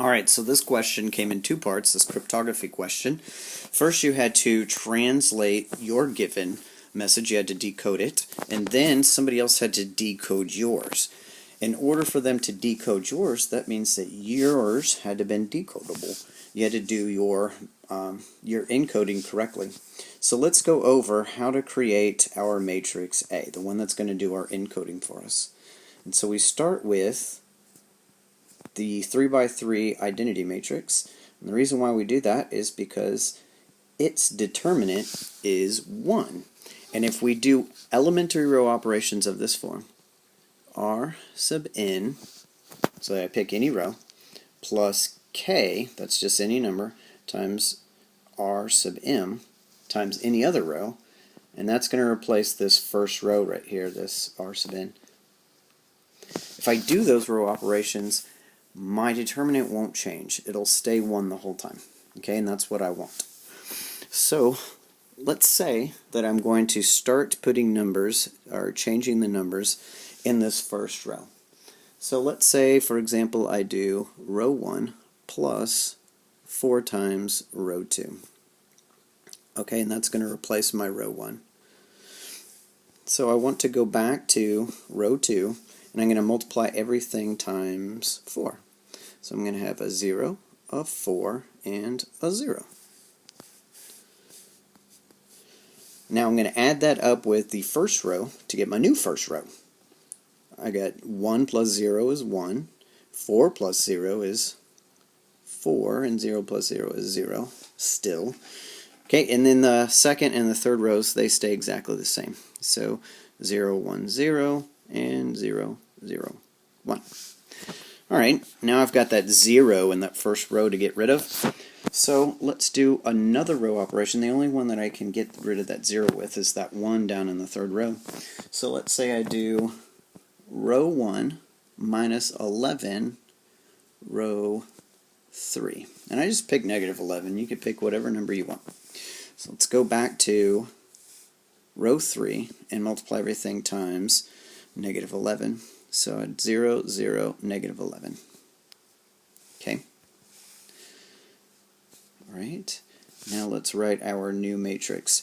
Alright, so this question came in two parts, this cryptography question. First you had to translate your given message, you had to decode it, and then somebody else had to decode yours. In order for them to decode yours, that means that yours had to have been decodable. You had to do your encoding correctly. So let's go over how to create our matrix A, the one that's going to do our encoding for us. And so we start with the 3x3 identity matrix. And the reason why we do that is because its determinant is 1. And if we do elementary row operations of this form, R sub n, so I pick any row, plus k, that's just any number, times R sub m, times any other row, and that's going to replace this first row right here, this R sub n. If I do those row operations, my determinant won't change. It'll stay 1 the whole time. Okay, and that's what I want. So let's say that I'm going to start putting numbers, or changing the numbers, in this first row. So let's say, for example, I do row 1 plus 4 times row 2. Okay, and that's going to replace my row 1. So I want to go back to row 2, and I'm going to multiply everything times 4. So I'm going to have a 0, a 4, and a 0. Now I'm going to add that up with the first row to get my new first row. I got 1 plus 0 is 1, 4 plus 0 is 4, and 0 plus 0 is 0 still. Okay, and then the second and the third rows, they stay exactly the same. So 0, 1, 0, and 0, 0, 1. Alright, now I've got that 0 in that first row to get rid of. So let's do another row operation. The only one that I can get rid of that 0 with is that 1 down in the third row. So let's say I do row 1 minus 11 row 3. And I just pick negative 11. You could pick whatever number you want. So let's go back to row 3 and multiply everything times negative 11. So at 0, 0, negative 11. Okay. Alright, now let's write our new matrix.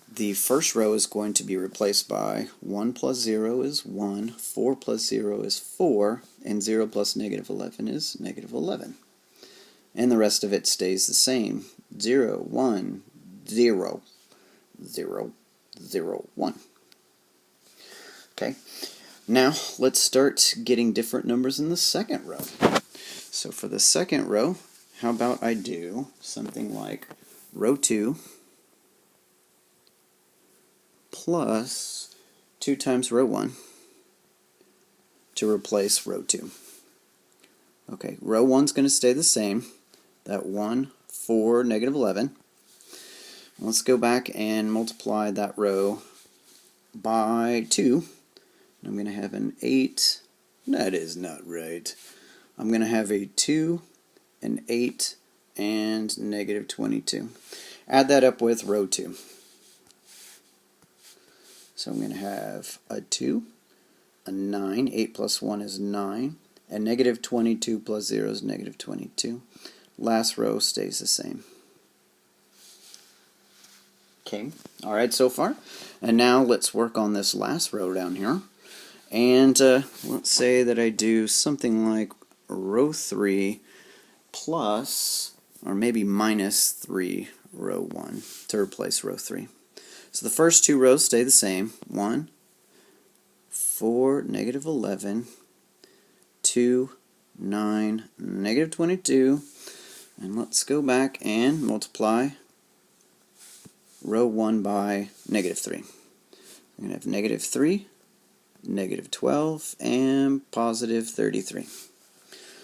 The first row is going to be replaced by 1 plus 0 is 1, 4 plus 0 is 4, and 0 plus negative 11 is negative 11. And the rest of it stays the same. 0, 1, 0, 0, 0, 1. Okay. Now, let's start getting different numbers in the second row. So for the second row, how about I do something like row 2 plus 2 times row 1 to replace row 2. Okay, row 1's going to stay the same. That 1, 4, negative 11. Let's go back and multiply that row by 2. I'm going to have an 8. That is not right. I'm going to have a 2, an 8, and negative 22. Add that up with row 2. So I'm going to have a 2, a 9, 8 plus 1 is 9, and negative 22 plus 0 is negative 22. Last row stays the same. Okay, alright so far. And now let's work on this last row down here. And let's say that I do something like row 3 plus, or maybe minus 3 row 1 to replace row 3. So the first two rows stay the same. 1, 4, negative 11, 2, 9, negative 22. And let's go back and multiply row 1 by negative 3. I'm going to have negative 3, negative 12, and positive 33.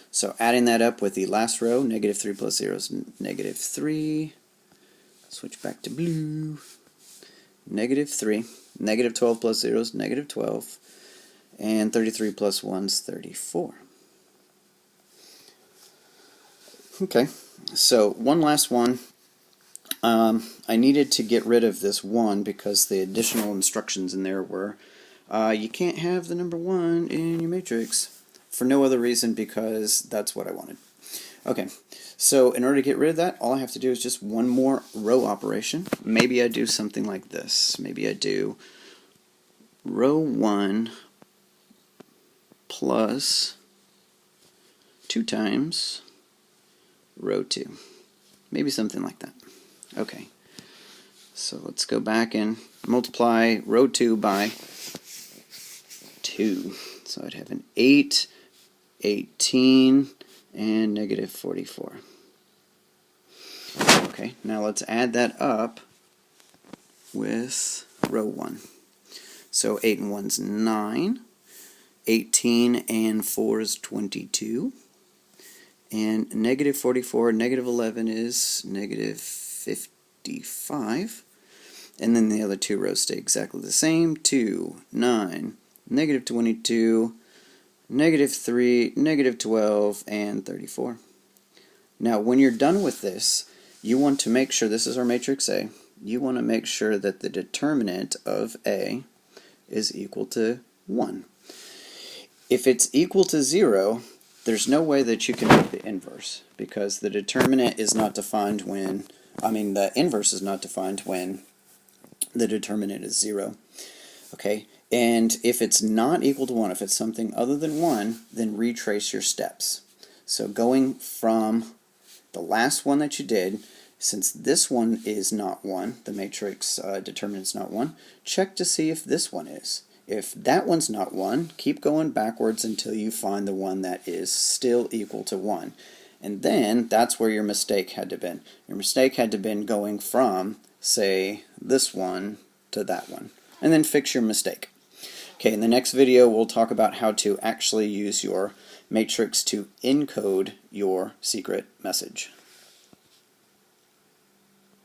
So adding that up with the last row, negative 3 plus 0 is negative 3. Switch back to blue. Negative 3. Negative 12 plus 0 is negative 12. And 33 plus 1 is 34. Okay, so one last one. I needed to get rid of this 1 because the additional instructions in there were you can't have the number 1 in your matrix for no other reason because that's what I wanted. Okay, so in order to get rid of that, all I have to do is just one more row operation. Maybe I do something like this. Maybe I do row 1 plus 2 times row 2. Maybe something like that. Okay, so let's go back and multiply row 2 by 2. So I'd have an 8, 18, and negative 44. Okay, now let's add that up with row 1. So 8 and 1's 9, 18 and 4 is 22, and negative 44 and negative 11 is negative 55, and then the other two rows stay exactly the same. 2, 9, negative 22, negative 3, negative 12, and 34. Now when you're done with this, you want to make sure, this is our matrix A, you want to make sure that the determinant of A is equal to 1. If it's equal to 0, there's no way that you can make the inverse, because the determinant is not defined when, the inverse is not defined when the determinant is 0. Okay, and if it's not equal to 1, if it's something other than 1, then retrace your steps. So going from the last one that you did, since this one is not 1, the matrix determinant is not 1, check to see if this one is. If that one's not 1, keep going backwards until you find the one that is still equal to 1. And then that's where your mistake had to been. Your mistake had to been going from, say, this one to that one. And then fix your mistake. Okay, in the next video we'll talk about how to actually use your matrix to encode your secret message.